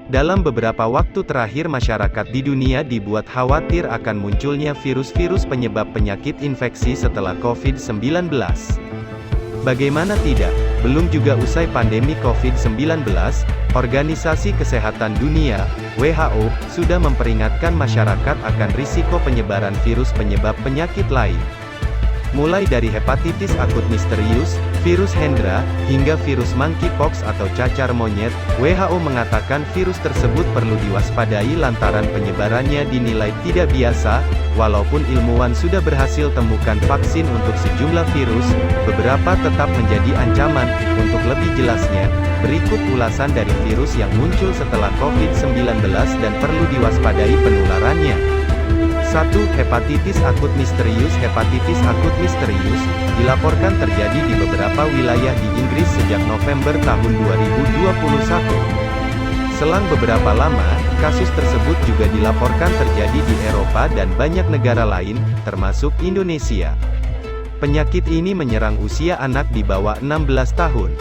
Dalam beberapa waktu terakhir masyarakat di dunia dibuat khawatir akan munculnya virus-virus penyebab penyakit infeksi setelah COVID-19. Bagaimana tidak? Belum juga usai pandemi COVID-19, Organisasi Kesehatan Dunia, WHO, sudah memperingatkan masyarakat akan risiko penyebaran virus penyebab penyakit lain. Mulai dari hepatitis akut misterius, virus Hendra, hingga virus monkeypox atau cacar monyet, WHO mengatakan virus tersebut perlu diwaspadai lantaran penyebarannya dinilai tidak biasa. Walaupun ilmuwan sudah berhasil temukan vaksin untuk sejumlah virus, beberapa tetap menjadi ancaman. Untuk lebih jelasnya, berikut ulasan dari virus yang muncul setelah COVID-19 dan perlu diwaspadai penularannya. 1. Hepatitis akut misterius. Hepatitis akut misterius dilaporkan terjadi di beberapa wilayah di Inggris sejak November tahun 2021. Selang beberapa lama, kasus tersebut juga dilaporkan terjadi di Eropa dan banyak negara lain, termasuk Indonesia. Penyakit ini menyerang usia anak di bawah 16 tahun.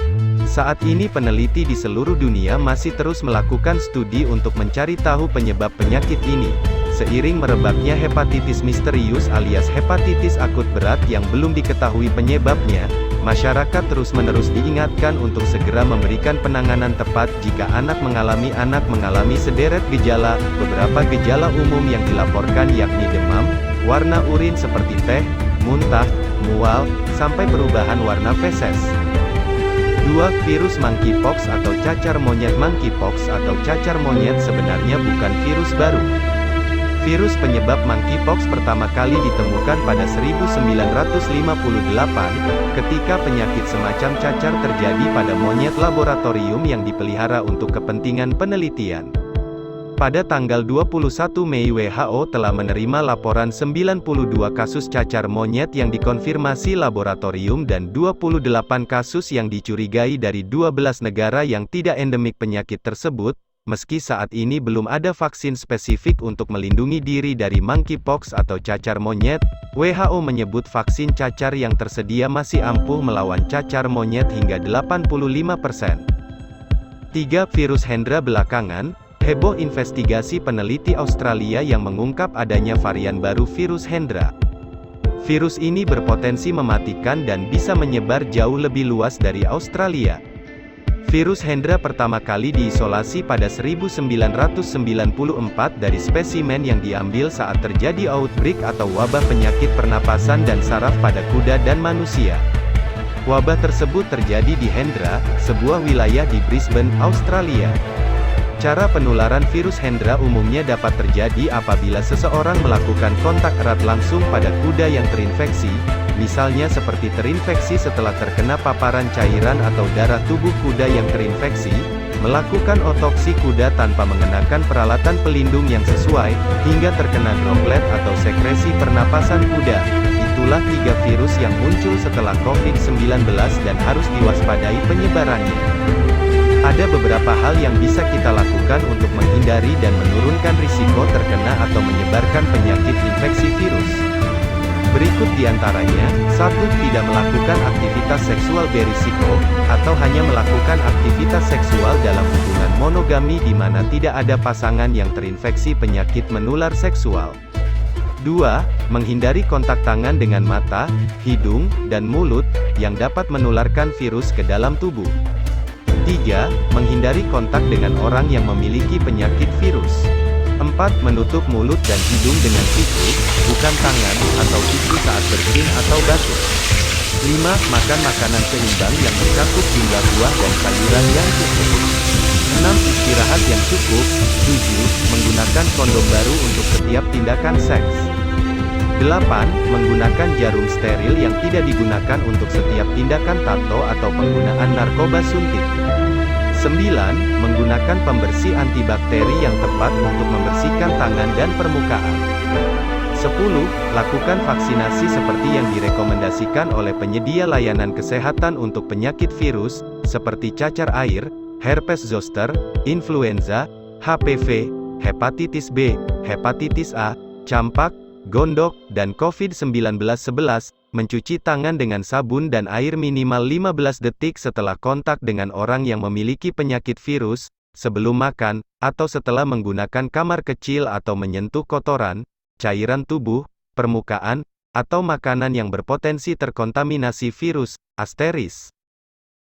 Saat ini peneliti di seluruh dunia masih terus melakukan studi untuk mencari tahu penyebab penyakit ini. Seiring merebaknya hepatitis misterius alias hepatitis akut berat yang belum diketahui penyebabnya, masyarakat terus-menerus diingatkan untuk segera memberikan penanganan tepat jika anak mengalami sederet gejala. Beberapa gejala umum yang dilaporkan yakni demam, warna urin seperti teh, muntah, mual, sampai perubahan warna feses. 2. Virus monkeypox atau cacar monyet. Monkeypox atau cacar monyet sebenarnya bukan virus baru. Virus penyebab monkeypox pertama kali ditemukan pada 1958, ketika penyakit semacam cacar terjadi pada monyet laboratorium yang dipelihara untuk kepentingan penelitian. Pada tanggal 21 Mei WHO telah menerima laporan 92 kasus cacar monyet yang dikonfirmasi laboratorium dan 28 kasus yang dicurigai dari 12 negara yang tidak endemik penyakit tersebut. Meski saat ini belum ada vaksin spesifik untuk melindungi diri dari monkeypox atau cacar monyet, WHO menyebut vaksin cacar yang tersedia masih ampuh melawan cacar monyet hingga 85%. 3. Virus Hendra. Belakangan, heboh investigasi peneliti Australia yang mengungkap adanya varian baru virus Hendra. Virus ini berpotensi mematikan dan bisa menyebar jauh lebih luas dari Australia. Virus Hendra pertama kali diisolasi pada 1994 dari spesimen yang diambil saat terjadi outbreak atau wabah penyakit pernapasan dan saraf pada kuda dan manusia. Wabah tersebut terjadi di Hendra, sebuah wilayah di Brisbane, Australia. Cara penularan virus Hendra umumnya dapat terjadi apabila seseorang melakukan kontak erat langsung pada kuda yang terinfeksi, misalnya seperti terinfeksi setelah terkena paparan cairan atau darah tubuh kuda yang terinfeksi, melakukan otopsi kuda tanpa mengenakan peralatan pelindung yang sesuai, hingga terkena droplet atau sekresi pernapasan kuda. Itulah 3 virus yang muncul setelah COVID-19 dan harus diwaspadai penyebarannya. Ada beberapa hal yang bisa kita lakukan untuk menghindari dan menurunkan risiko terkena atau menyebarkan penyakit infeksi virus. Berikut diantaranya. 1. Tidak melakukan aktivitas seksual berisiko, atau hanya melakukan aktivitas seksual dalam hubungan monogami di mana tidak ada pasangan yang terinfeksi penyakit menular seksual. 2. Menghindari kontak tangan dengan mata, hidung, dan mulut, yang dapat menularkan virus ke dalam tubuh. 3. Menghindari kontak dengan orang yang memiliki penyakit virus. 4. Menutup mulut dan hidung dengan tisu, bukan tangan, atau tisu saat bersin atau batuk. 5. Makan makanan seimbang yang mencakup jumlah buah dan sayuran yang cukup. 6. Istirahat yang cukup. 7. Menggunakan kondom baru untuk setiap tindakan seks. 8. Menggunakan jarum steril yang tidak digunakan untuk setiap tindakan tato atau penggunaan narkoba suntik. 9. Menggunakan pembersih antibakteri yang tepat untuk membersihkan tangan dan permukaan. 10. Lakukan vaksinasi seperti yang direkomendasikan oleh penyedia layanan kesehatan untuk penyakit virus, seperti cacar air, herpes zoster, influenza, HPV, hepatitis B, hepatitis A, campak, gondok, dan COVID-19. 11. Mencuci tangan dengan sabun dan air minimal 15 detik setelah kontak dengan orang yang memiliki penyakit virus. Sebelum makan, atau setelah menggunakan kamar kecil atau menyentuh kotoran, cairan tubuh, permukaan, atau makanan yang berpotensi terkontaminasi virus, ***.